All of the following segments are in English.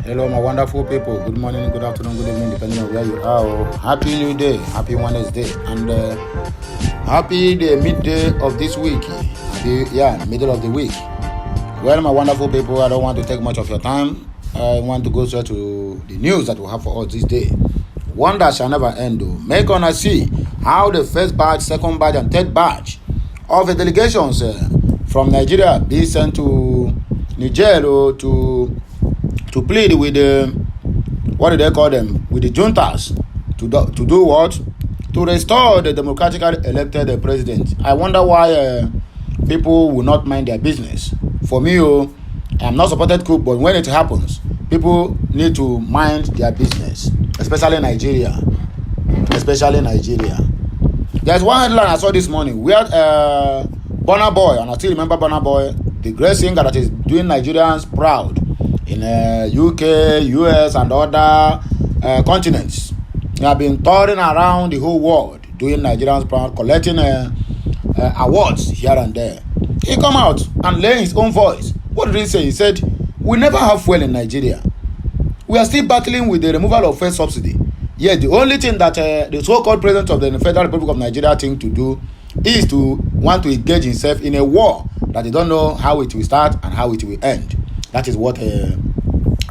Hello, my wonderful people. Good morning, good afternoon, good evening, depending on where you are. Happy New Day, happy Wednesday, and happy the midday of this week. Middle of the week. Well, my wonderful people, I don't want to take much of your time. I want to go straight to the news that we have for us this day. One that shall never end. Make on see how the first batch, second batch, and third batch of the delegations from Nigeria be sent to Niger to plead with the what do they call them, with the juntas to do what, to restore the democratically elected president. I wonder why people will not mind their business. For me, I'm not supported coup, but when it happens, people need to mind their business, especially Nigeria. There's one headline I saw this morning where Burna Boy, and I still remember Burna Boy, the great singer that is doing Nigerians proud in UK, US, and other continents. He have been touring around the whole world doing Nigerians proud, collecting awards here and there. He come out and lay his own voice. What did he say? He said, we never have fuel in Nigeria. We are still battling with the removal of fuel subsidy. Yet the only thing that the so-called president of the Federal Republic of Nigeria think to do is to want to engage himself in a war that they don't know how it will start and how it will end. That is what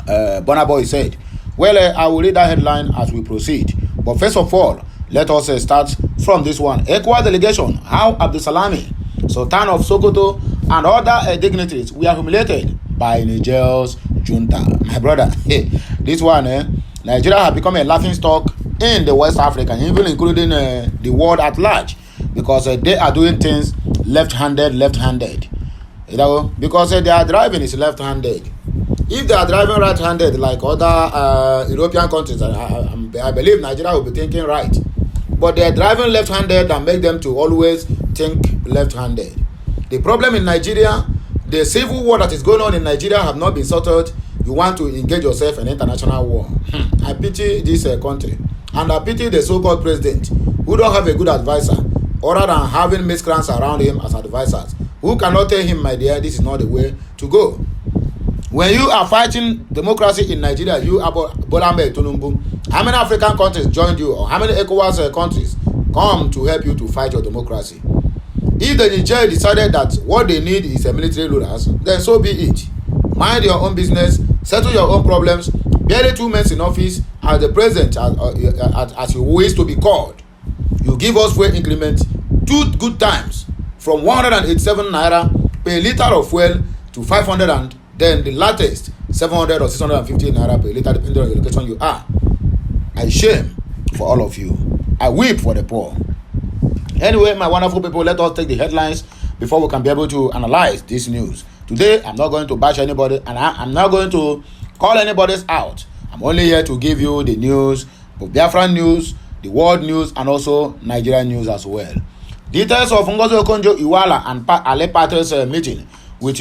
Burna Boy said. Well, I will read that headline as we proceed. But first of all, let us start from this one. ECOWAS delegation, how Abdulsalami, Sultan of Sokoto, and other dignitaries were humiliated by Niger's junta. My brother, this one, Nigeria has become a laughing stock in the West Africa, even including the world at large, because they are doing things left-handed. You know, because their driving is left-handed. If they are driving right-handed like other European countries, I believe Nigeria will be thinking right. But they are driving left-handed and make them to always think left-handed. The problem in Nigeria, the civil war that is going on in Nigeria have not been sorted. You want to engage yourself in international war. I pity this country. And I pity the so-called president who don't have a good advisor other than having miscreants around him as advisors, who cannot tell him, my dear, this is not the way to go. When you are fighting democracy in Nigeria, you are Bola TINUBU. How many African countries joined you, or how many ECOWAS countries come to help you to fight your democracy? If the Niger decided that what they need is a military rulers, then so be it. Mind your own business, settle your own problems, bury 2 men in office as the president, as you wish to be called. You give us fuel increment 2 good times, from 187 naira per liter of fuel to 500, and then the latest 700 or 650 naira per liter, depending on the location you are. I shame for all of you. I weep for the poor. Anyway, my wonderful people, let us take the headlines before we can be able to analyze this news. Today, I'm not going to bash anybody, and I'm not going to call anybody's out. I'm only here to give you the news, both Biafran news, the world news, and also Nigerian news as well. Details of Ngozi Okonjo-Iweala and Ale Patrice's meeting with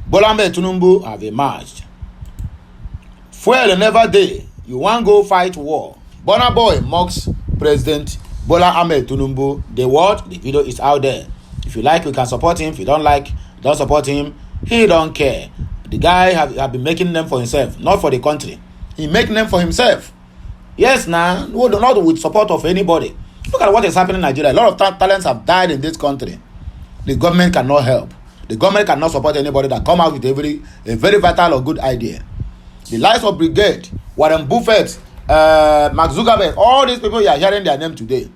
Bola TINUBU have emerged. Fuel never dey. You want go fight war. Burna Boy mocks President Bola TINUBU. The what? The video is out there. If you like, you can support him. If you don't like, don't support him. He don't care. The guy have been making them for himself, not for the country. He making them for himself. Yes, now, not with support of anybody. Look at what is happening in Nigeria. A lot of talents have died in this country. The government cannot help. The government cannot support anybody that come out with a very vital or good idea. The likes of Brigade, Warren Buffett, Mark Zuckerberg, all these people you are hearing their name today.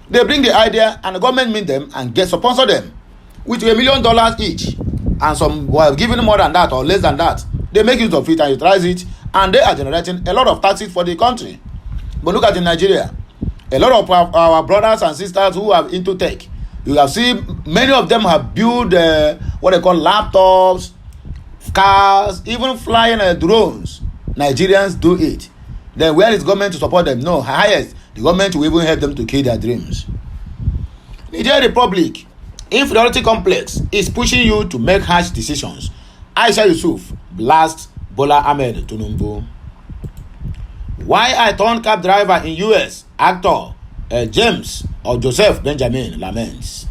They bring the idea and the government meet them and sponsor them with $1 million each. And some were giving more than that or less than that. They make use of it and utilize it, and they are generating a lot of taxes for the country. But look at in Nigeria, a lot of our brothers and sisters who are into tech, you have seen many of them have built what they call laptops, cars, even flying drones. Nigerians do it. Then where is government to support them? No, highest, the government will even help them to kill their dreams. Niger Republic, inferiority complex is pushing you to make harsh decisions. Aisha Yusuf blasts Bola TINUBU. Why I turned cab driver in US, actor James or Joseph Benjamin laments.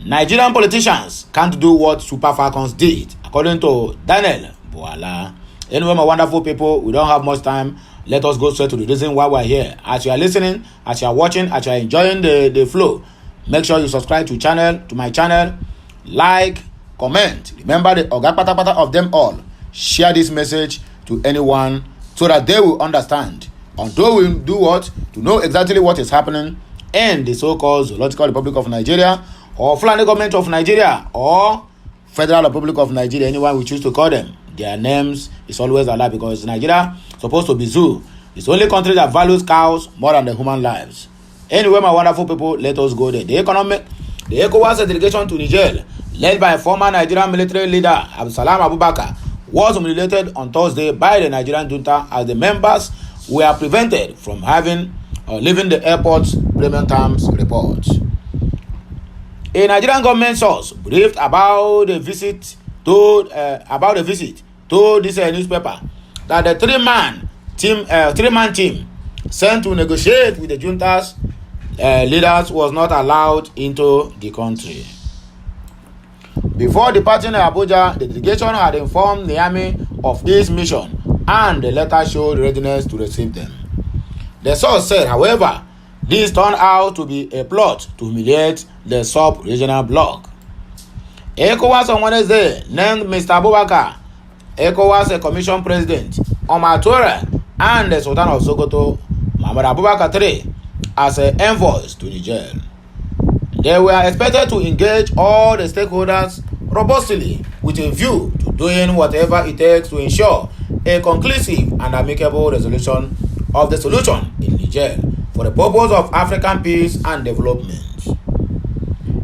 Nigerian politicians can't do what Super Falcons did, according to Daniel Bwala. Anyway, my wonderful people, we don't have much time. Let us go straight to the reason why we're here. As you are listening, as you are watching, as you are enjoying the flow, make sure you subscribe to my channel, like, comment. Remember the Oga Patapata of them all. Share this message to anyone so that they will understand. Although we do what? To know exactly what is happening in the so-called Zoological Republic of Nigeria, or Fulani Government of Nigeria, or Federal Republic of Nigeria, anyone we choose to call them. Their names is always alive because Nigeria is supposed to be zoo. It's the only country that values cows more than the human lives. Anyway, my wonderful people, let us go there. The ECOWAS delegation to Niger, led by former Nigerian military leader Abdulsalam Abubakar, was humiliated on Thursday by the Nigerian junta as the members were prevented from leaving the airport's premium terms report. A Nigerian government source briefed about the visit told this newspaper that the three-man team sent to negotiate with the junta's leaders was not allowed into the country. Before departing Abuja, the delegation had informed Niamey of this mission, and the letter showed readiness to receive them. The source said, however, this turned out to be a plot to humiliate the sub-regional bloc. ECOWAS on Wednesday named Mr. Abubakar, ECOWAS Commission President, Omar Touray, and the Sultan of Sokoto, Muhammad Abubakar III, as envoys to Niger. They were expected to engage all the stakeholders robustly with a view to doing whatever it takes to ensure a conclusive and amicable resolution of the solution in Niger for the purpose of African peace and development.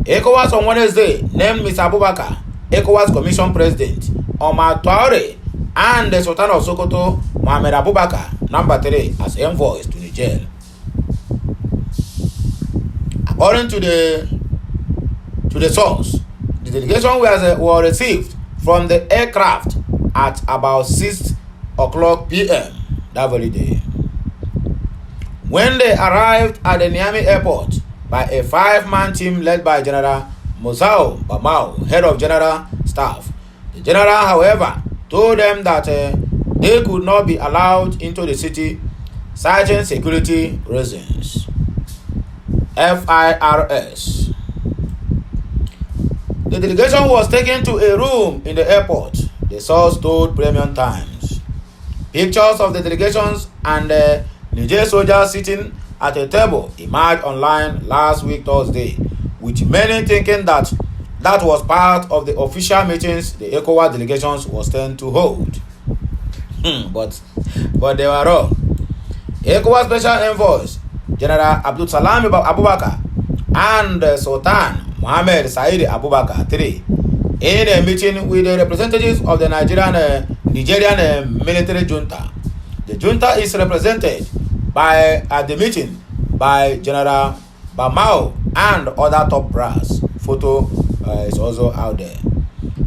ECOWAS on Wednesday named Mr. Abubakar, ECOWAS Commission President, Omar Touray, and the Sultan of Sokoto, Muhammad Abubakar, number 3, as envoys to Niger. According to the source, the delegation was received from the aircraft at about 6 o'clock p.m. that very day. When they arrived at the Niamey airport by a 5-man team led by General Musau Bamau, head of general staff, the general, however, told them that they could not be allowed into the city, citing security reasons. FIRS. The delegation was taken to a room in the airport, the source told Premium Times. Pictures of the delegations and the Niger soldiers sitting at a table emerged online last week Thursday, with many thinking that was part of the official meetings the ECOWAS delegations was sent to hold. But they were wrong. ECOWAS special envoys General Abdulsalam Abubakar and Sultan Mohammed Said Abubakar III, in a meeting with the representatives of the Nigerian military junta. The junta is represented at the meeting by General Bamau and other top brass. Photo is also out there.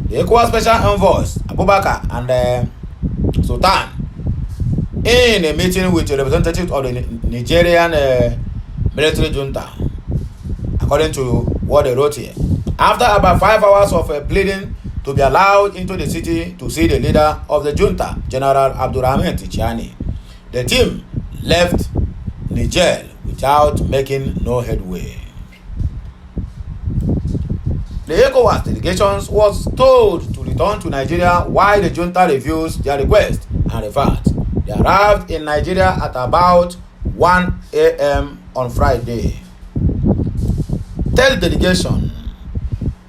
The ECOWAS special envoys Abubakar and Sultan, in a meeting with the representatives of the Nigerian military junta, according to what they wrote here. After about 5 hours of pleading to be allowed into the city to see the leader of the junta, General Abdurrahman Tichani, the team left Niger without making no headway. The ECOWAS delegations was told to return to Nigeria while the junta reviews their request, and in fact, they arrived in Nigeria at about 1 a.m. on Friday. Third delegation.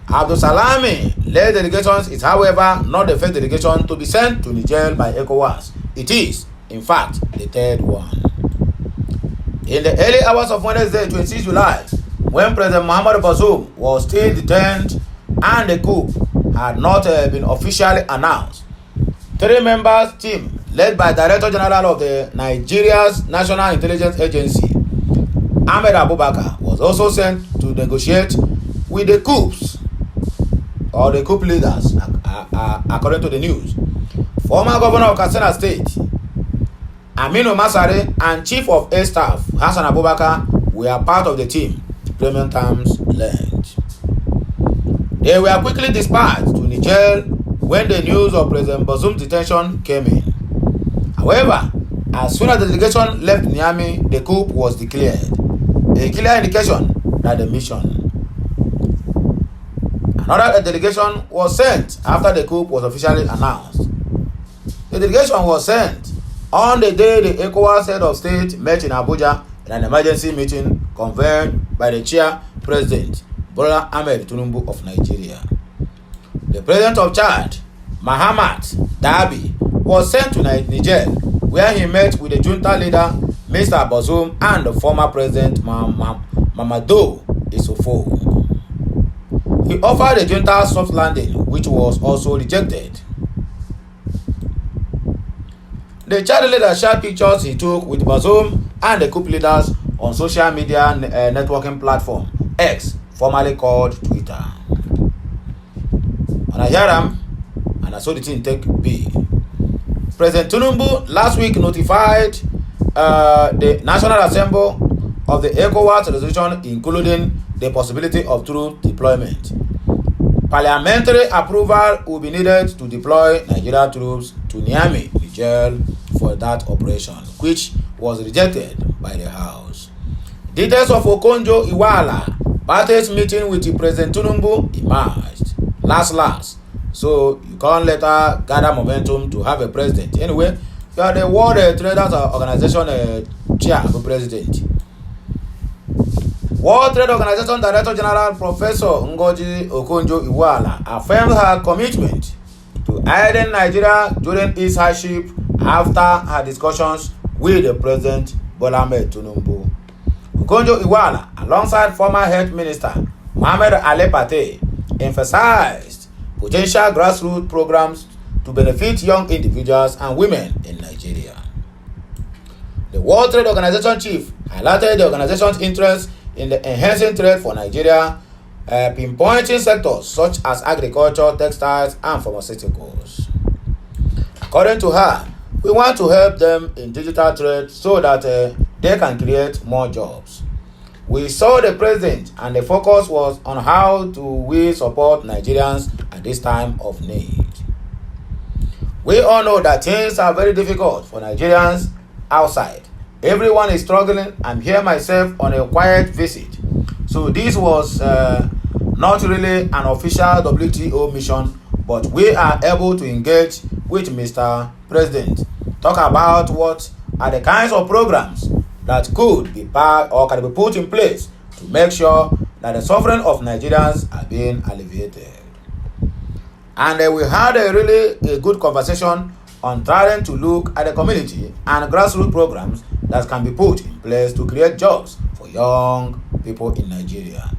Abdulsalami led delegations is, however, not the first delegation to be sent to Niger by ECOWAS. It is, in fact, the third one. In the early hours of Wednesday, 26 July, when President Muhammad Bazoum was still detained and the coup had not been officially announced, 3 members team led by Director General of the Nigeria's National Intelligence Agency, Ahmed Abubakar, was also sent to negotiate with the coups or the coup leaders, according to the news. Former Governor of Katsina State, Aminu Masari, and Chief of Air Staff Hassan Abubakar were part of the team, Premium Times learned. They were quickly dispatched to Niger when the news of President Bazoum's detention came in. However, as soon as the delegation left Niamey, the coup was declared, a clear indication that the mission. Another delegation was sent after the coup was officially announced. The delegation was sent on the day the ECOWAS head of state met in Abuja in an emergency meeting convened by the chair president, Bola Ahmed TINUBU of Nigeria. The president of Chad, Mahamat Dabi, was sent to Niger, where he met with the junta leader, Mr. Bazoum, and the former president, Mamadou Issoufou. He offered the junta soft landing, which was also rejected. The Chad leader shared pictures he took with Bazoum and the coup leaders on social media networking platform X, formerly called Twitter. And I hear him, and I saw the thing take B. President TINUBU last week notified the National Assembly of the ECOWAS resolution, including the possibility of troop deployment. Parliamentary approval will be needed to deploy Nigeria troops to Niamey, Niger, for that operation, which was rejected by the House. Details of Okonjo-Iweala party's meeting with President TINUBU emerged last. So you can't let her gather momentum to have a president. Anyway, you are the World Trade Organization chair for president. World Trade Organization Director General Professor Ngozi Okonjo-Iweala affirmed her commitment to aiding Nigeria during its hardship after her discussions with the President Bola Ahmed TINUBU. Okonjo-Iweala, alongside former Health Minister Mohamed Ali Pate, emphasized potential grassroots programs to benefit young individuals and women in Nigeria. The World Trade Organization chief highlighted the organization's interest in the enhancing trade for Nigeria, pinpointing sectors such as agriculture, textiles, and pharmaceuticals. According to her, we want to help them in digital trade so that they can create more jobs. We saw the president, and the focus was on how do we support Nigerians at this time of need. We all know that things are very difficult for Nigerians outside. Everyone is struggling. I'm here myself on a quiet visit. So this was not really an official WTO mission, but we are able to engage with Mr. President, talk about what are the kinds of programs that could be part or can be put in place to make sure that the suffering of Nigerians are being alleviated. And we had a good conversation on trying to look at the community and grassroots programs that can be put in place to create jobs for young people in Nigeria.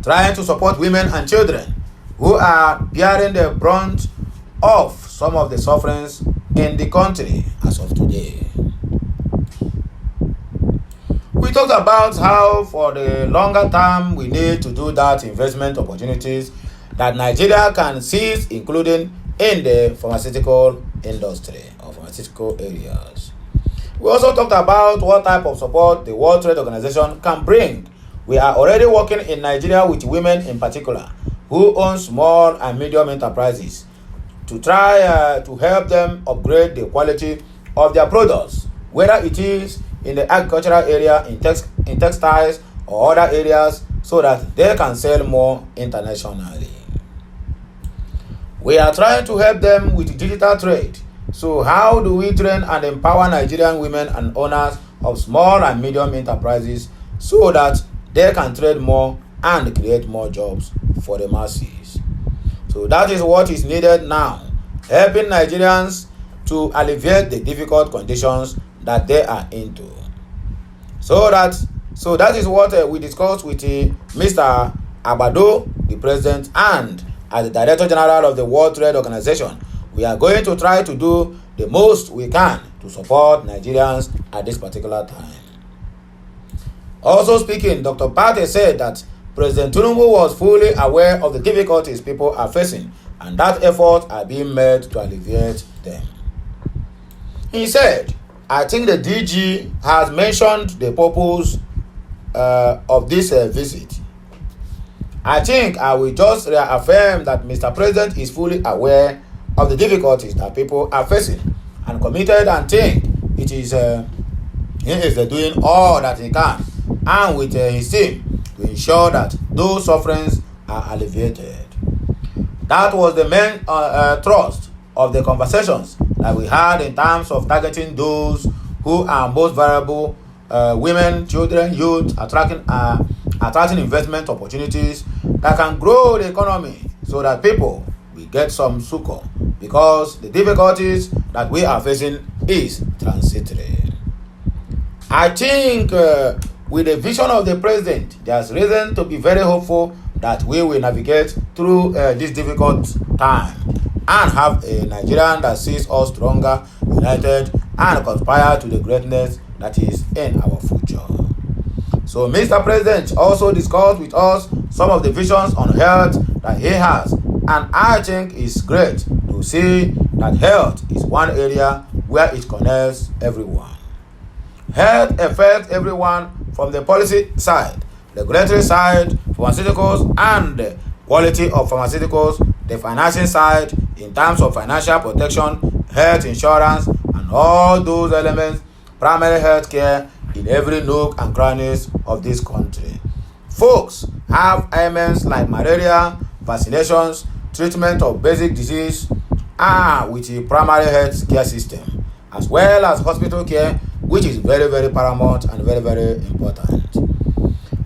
Trying to support women and children who are bearing the brunt of some of the sufferings in the country as of today. We talked about how for the longer term we need to do that investment opportunities that Nigeria can seize, including in the pharmaceutical industry or pharmaceutical areas. We also talked about what type of support the World Trade Organization can bring. We are already working in Nigeria with women in particular who own small and medium enterprises to try to help them upgrade the quality of their products, whether it is in the agricultural area, in textiles or other areas, so that they can sell more internationally. We are trying to help them with digital trade. So how do we train and empower Nigerian women and owners of small and medium enterprises so that they can trade more and create more jobs for the masses? So that is what is needed now, helping Nigerians to alleviate the difficult conditions that they are into. So that is what we discussed with Mr. Agbado, the president, and as the Director General of the World Trade Organization. We are going to try to do the most we can to support Nigerians at this particular time. Also speaking, Dr. Pate said that President TINUBU was fully aware of the difficulties people are facing and that efforts are being made to alleviate them. He said, I think the DG has mentioned the purpose of this visit. I think I will just reaffirm that Mr. President is fully aware of the difficulties that people are facing and committed and think it is he is doing all that he can and with his team to ensure that those sufferings are alleviated. That was the main thrust of the conversations that we had in terms of targeting those who are most vulnerable, women, children, youth, attracting investment opportunities that can grow the economy so that people will get some succor, because the difficulties that we are facing is transitory. I think with the vision of the president, there's reason to be very hopeful that we will navigate through this difficult time and have a Nigerian that sees us stronger, united, and conspire to the greatness that is in our future. So Mr. President also discussed with us some of the visions on health that he has, and I think it's great to see that health is one area where it connects everyone. Health affects everyone from the policy side, regulatory side, pharmaceuticals and the quality of pharmaceuticals, the financing side in terms of financial protection, health insurance, and all those elements, primary health care in every nook and crannies of this country. Folks have ailments like malaria, vaccinations, treatment of basic disease, and with the primary health care system, as well as hospital care, which is very, very paramount and very, very important.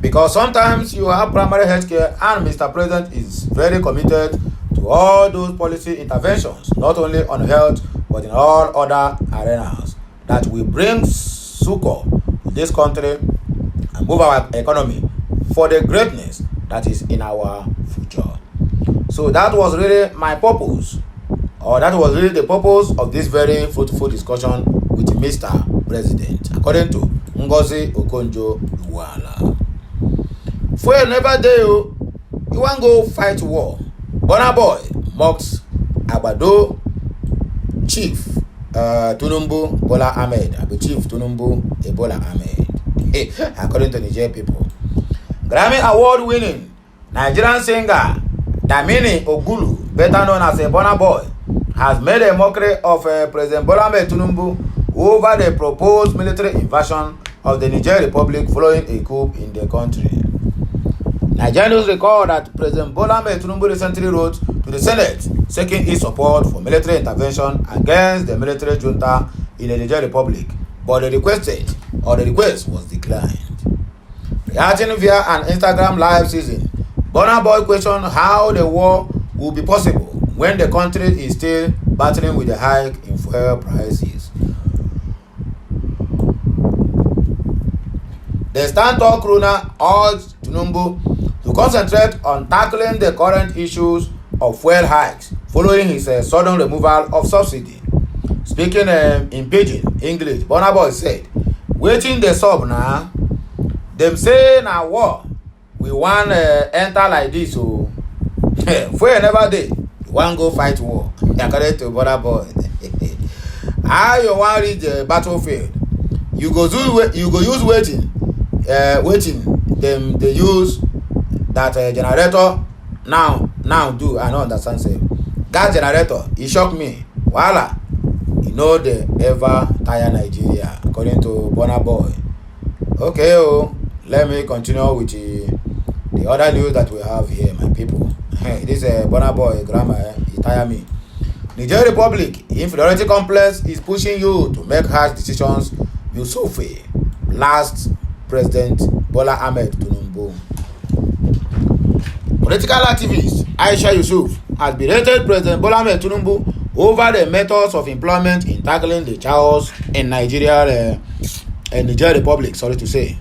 Because sometimes you have primary health care, and Mr. President is very committed to all those policy interventions, not only on health, but in all other arenas, that will bring succor to this country and move our economy for the greatness that is in our future. So that was really my purpose, or that was really the purpose of this very fruitful discussion with Mr. President, according to Ngozi Okonjo-Iweala. Fuel never dey o, you wan go fight war. Burna Boy mocks Agbado Chief TINUBU Bola Ahmed, Chief TINUBU Bola Ahmed, according to Niger people. Grammy Award winning Nigerian singer Damini Ogulu, better known as Burna Boy, has made a mockery of President Bola Ahmed Tinubu over the proposed military invasion of the Niger Republic following a coup in the country. Nigerians recall that President Bola Ahmed Tinubu recently wrote to the Senate seeking its support for military intervention against the military junta in the Niger Republic, but the request was declined. Reacting via an Instagram live season, Burna Boy questioned how the war will be possible when the country is still battling with the hike in fuel prices. The stand-tall crooner urged Tinubu to concentrate on tackling the current issues of fuel hikes following his sudden removal of subsidy. Speaking in Pidgin English, Burna Boy said, "Waiting the sub now. Them say na war. We want enter like this, so fuel never dey. You want go fight war." According to Burna Boy, how you want reach the battlefield? You go use waiting them they use that generator now do. I don't understand say gas generator, e shock me. Voila, you know they ever tire Nigeria, according to Burna Boy. Okay, let me continue with the other news that we have here, my people. This Burna Boy grammar, it tire me. Niger Republic inferiority complex is pushing you to make harsh decisions. Yusufi blast President Bola Ahmed Tinubu. Political activist Aisha Yusuf has berated President Bola Ahmed Tinubu over the methods of employment in tackling the chaos in Niger Republic. Sorry to say.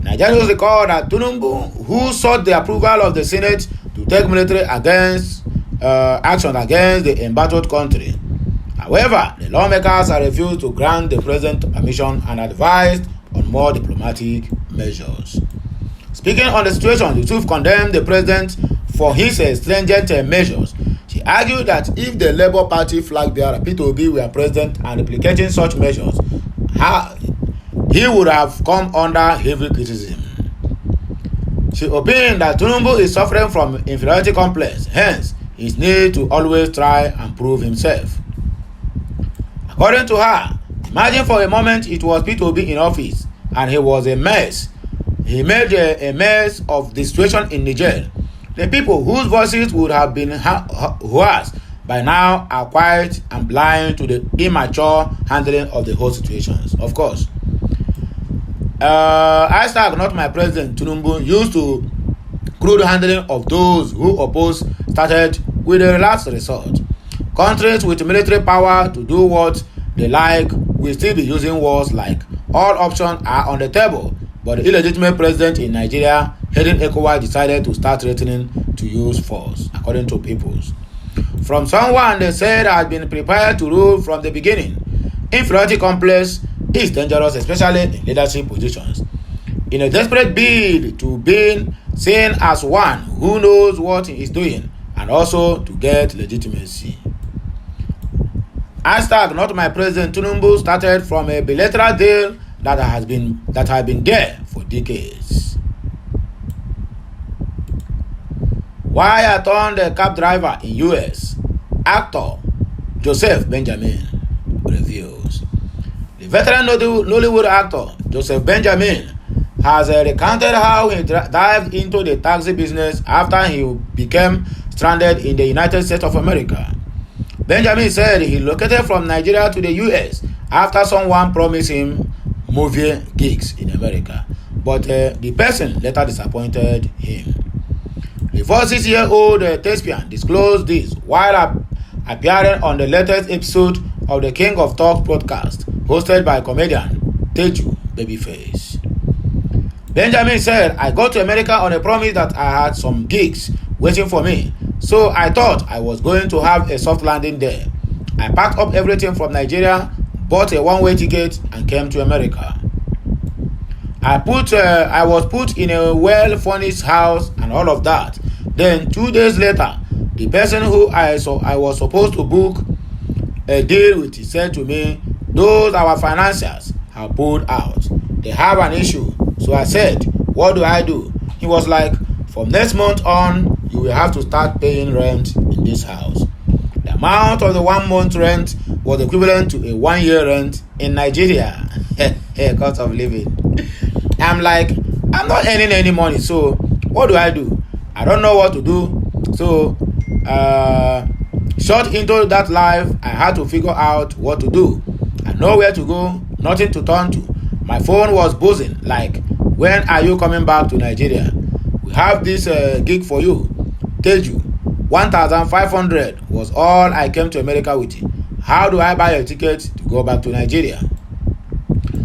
Nigerians recall that Tinubu, who sought the approval of the Senate to take military action against the embattled country. However, the lawmakers have refused to grant the president permission and advised on more diplomatic measures. Speaking on the situation, Yusuf condemned the president for his stringent measures. She argued that if the Labour Party flag bearer Peter Obi were president and replicating such measures, he would have come under heavy criticism. She opined that Tinubu is suffering from inferiority complex, hence his need to always try and prove himself. According to her, imagine for a moment it was P2B in office and he was a mess. He made a mess of the situation in Niger. The people whose voices would have been hoarse by now are quiet and blind to the immature handling of the whole situations. Of course, hashtag not my president TINUBU used to crude handling of those who oppose started with a relaxed resort. Countries with military power to do what they like will still be using words like all options are on the table, but the illegitimate president in Nigeria heading ECOWAS decided to start threatening to use force, according to Peoples. From someone they said had been prepared to rule from the beginning, inferiority complex is dangerous, especially in leadership positions. In a desperate bid to be seen as one who knows what he is doing and also to get legitimacy. Hashtag not my president TINUBU started from a bilateral deal that had been there for decades. Why I turned a cab driver in US, actor Joseph Benjamin reveals. The veteran Nollywood actor Joseph Benjamin has recounted how he dived into the taxi business after he became stranded in the United States of America. Benjamin said he located from Nigeria to the US after someone promised him movie gigs in America, but the person later disappointed him. The 46-year-old thespian disclosed this while appearing on the latest episode of the King of Talks podcast hosted by comedian Teju Babyface. Benjamin said, I got to America on a promise that I had some gigs waiting for me, so I thought I was going to have a soft landing there. I packed up everything from Nigeria, bought a one-way ticket, and came to America. I was put in a well-furnished house and all of that. Then 2 days later, the person who I was supposed to book a deal with said to me, those our financiers have pulled out. They have an issue. So I said, what do I do? He was like, from next month on, you will have to start paying rent in this house. The amount of the 1 month rent was equivalent to a 1 year rent in Nigeria. Cost of living. I'm like, I'm not earning any money, so what do I do? I don't know what to do. So, short into that life, I had to figure out what to do. I know where to go, nothing to turn to. My phone was buzzing like, when are you coming back to Nigeria? We have this gig for you. Teju, 1,500 was all I came to America with. How do I buy a ticket to go back to Nigeria?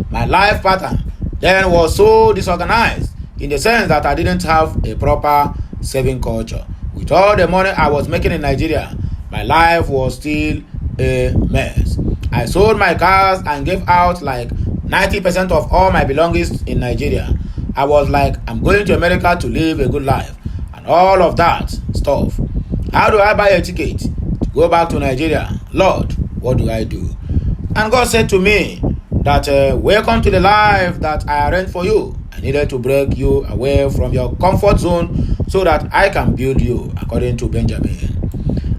My life pattern then was so disorganized in the sense that I didn't have a proper saving culture. With all the money I was making in Nigeria, my life was still a mess. I sold my cars and gave out like 90% of all my belongings in Nigeria. I was like, I'm going to America to live a good life and all of that stuff. How do I buy a ticket to go back to Nigeria? Lord, what do I do? And God said to me that welcome to the life that I arranged for you. I needed to break you away from your comfort zone so that I can build you, according to Benjamin.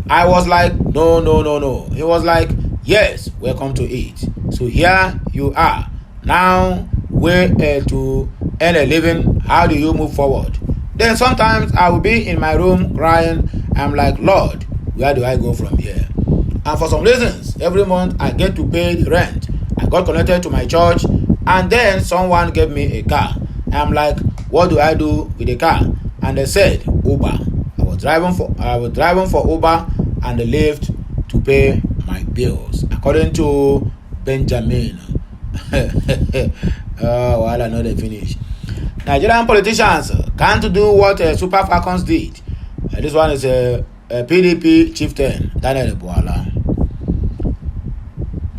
I was like, no. He was like, yes, welcome to it. So here you are. Now, where to earn a living? How do you move forward? Then sometimes I will be in my room crying. I'm like, Lord, where do I go from here? And for some reasons, every month I get to pay the rent. I got connected to my church, and then someone gave me a car. I'm like, what do I do with the car? And they said, Uber. I was driving for Uber and the Lyft to pay my bills, according to Benjamin. Oh, well, I know they finish. Nigerian politicians can't do what Super Falcons did. This one is a PDP chieftain, Daniel Buala.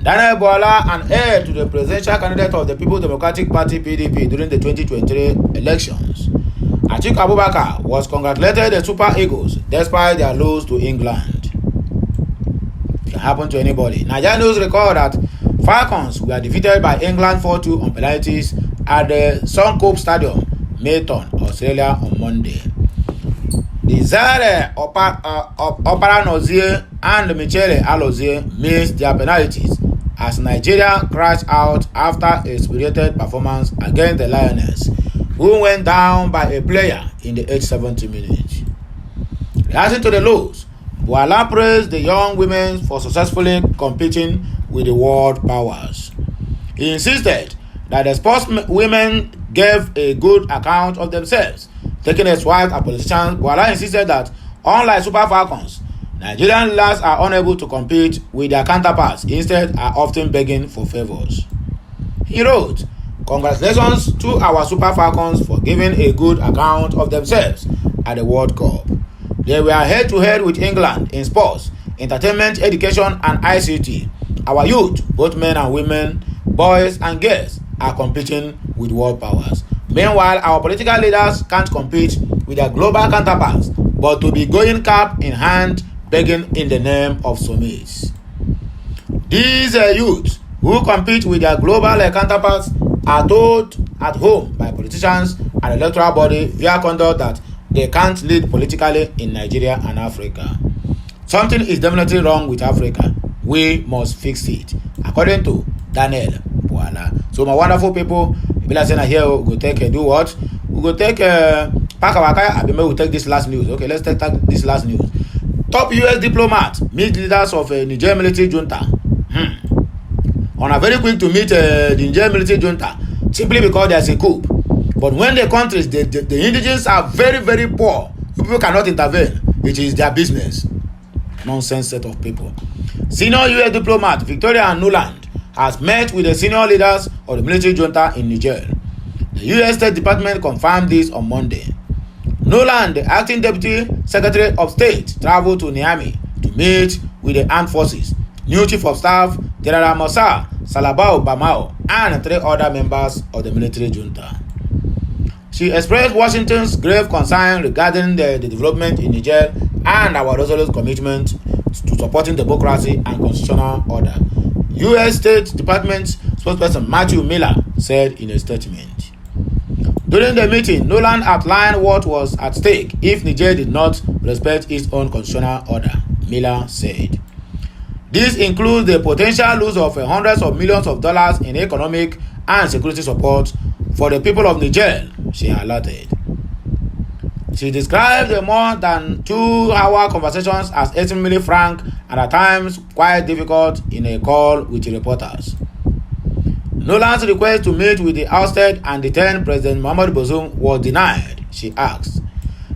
Daniel Buala, an heir to the presidential candidate of the People's Democratic Party PDP during the 2023 elections, Atiku Abubakar was congratulated the Super Eagles despite their loss to England. It can happen to anybody. Nigeria News record that Falcons were defeated by England 4-2 on penalties at the Suncorp Stadium, Mayton, Australia on Monday. The Zare Opara Nozie and Michele Alozie missed their penalties as Nigeria crashed out after a spirited performance against the Lioness, who went down by a player in the 8th-70 minute. Reacting to the loss, Bwala praised the young women for successfully competing with the world powers. He insisted that the sportswomen gave a good account of themselves, taking a swipe at politicians. Bwala insisted that, unlike Super Falcons, Nigerian leaders are unable to compete with their counterparts, instead are often begging for favors. He wrote, "Congratulations to our Super Falcons for giving a good account of themselves at the World Cup. They were head-to-head with England in sports, entertainment, education, and ICT. Our youth, both men and women, boys and girls, are competing with world powers. Meanwhile, our political leaders can't compete with their global counterparts, but to be going cap in hand, begging in the name of summits. These youths who compete with their global counterparts are told at home by politicians and electoral body via conduct that they can't lead politically in Nigeria and Africa. Something is definitely wrong with Africa. We must fix it," according to Daniel Bwala. So my wonderful people, be like saying here we go take do what? We go take pack our car. I will take this last news. Okay, let's take this last news. Top US diplomat meet leaders of Niger military junta. On a very quick to meet the Niger military junta simply because there's a coup. But when the countries, the indigenous are very, very poor, people cannot intervene. It is their business. Nonsense set of people. Senior US diplomat Victoria Nuland has met with the senior leaders of the military junta in Niger. The US State Department confirmed this on Monday. Nuland, the acting deputy secretary of state, traveled to Niamey to meet with the armed forces, new chief of staff General Musa Salabao Bamao, and 3 other members of the military junta. She expressed Washington's grave concern regarding the development in Niger and our resolute commitment to supporting democracy and constitutional order, U.S. State Department spokesperson Matthew Miller said in a statement. During the meeting, Nuland outlined what was at stake if Niger did not respect its own constitutional order, Miller said. This includes the potential loss of hundreds of millions of dollars in economic and security support for the people of Niger, she highlighted. She described the more than 2-hour conversations as extremely frank and at times quite difficult in a call with reporters. Nuland's request to meet with the ousted and detained President Mohamed Bazoum was denied, she asked.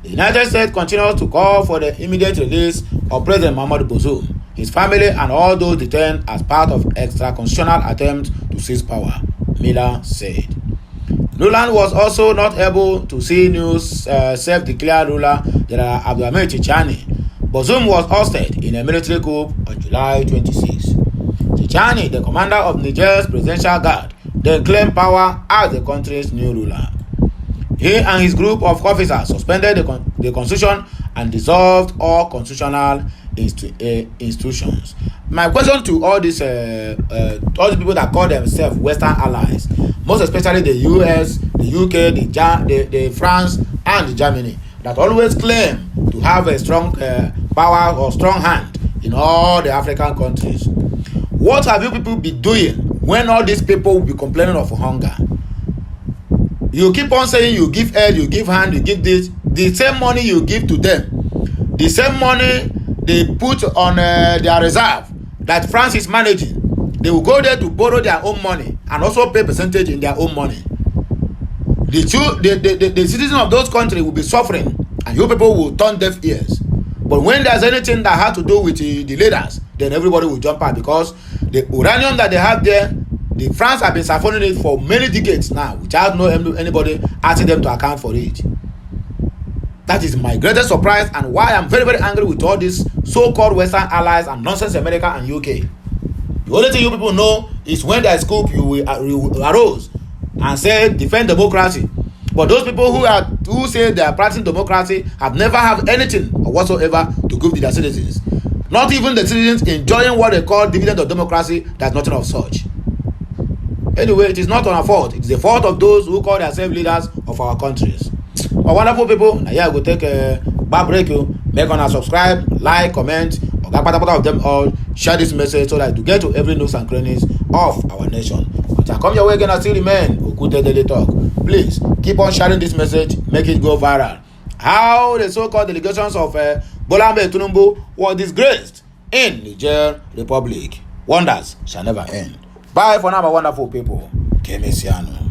The United States continues to call for the immediate release of President Mohamed Bazoum, his family, and all those detained as part of extra-constitutional attempts to seize power, Miller said. Nuland was also not able to see new self-declared ruler General Abdulhamid Tchani. Bazoum was ousted in a military coup on July 26. Tchani, the commander of Niger's presidential guard, then claimed power as the country's new ruler. He and his group of officers suspended the constitution and dissolved all constitutional institutions. My question to all these people that call themselves Western allies, most especially the US, the UK, the France, and the Germany, that always claim to have a strong power or strong hand in all the African countries. What have you people been doing when all these people will be complaining of hunger? You keep on saying you give aid, you give hand, you give this. The same money you give to them, the same money they put on their reserve that France is managing, they will go there to borrow their own money and also pay percentage in their own money. The citizens of those countries will be suffering, and you people will turn deaf ears. But when there's anything that has to do with the leaders, then everybody will jump out, because the uranium that they have there, the France have been siphoning it for many decades now without anybody asking them to account for it. That is my greatest surprise, and why I'm very, very angry with all these so-called Western allies and nonsense America and UK. The only thing you people know is when there's coup, you will arose and say defend democracy. But those people who say they are practicing democracy have never have anything whatsoever to give to their citizens. Not even the citizens enjoying what they call dividend of democracy. There's nothing of such. Anyway, it is not on our fault. It is the fault of those who call themselves leaders of our countries. But wonderful people, now here I go take a back break. Make on subscribe, like, comment, or of them all. share this message so that to get to every nooks and crannies of our nation. But I come your way again, I still remain Okute Daily Talk. Please keep on sharing this message, make it go viral. How the so-called delegations of Bola Ahmed Tinubu were disgraced in Niger Republic. Wonders shall never end. Bye for now, my wonderful people. Kemesiano.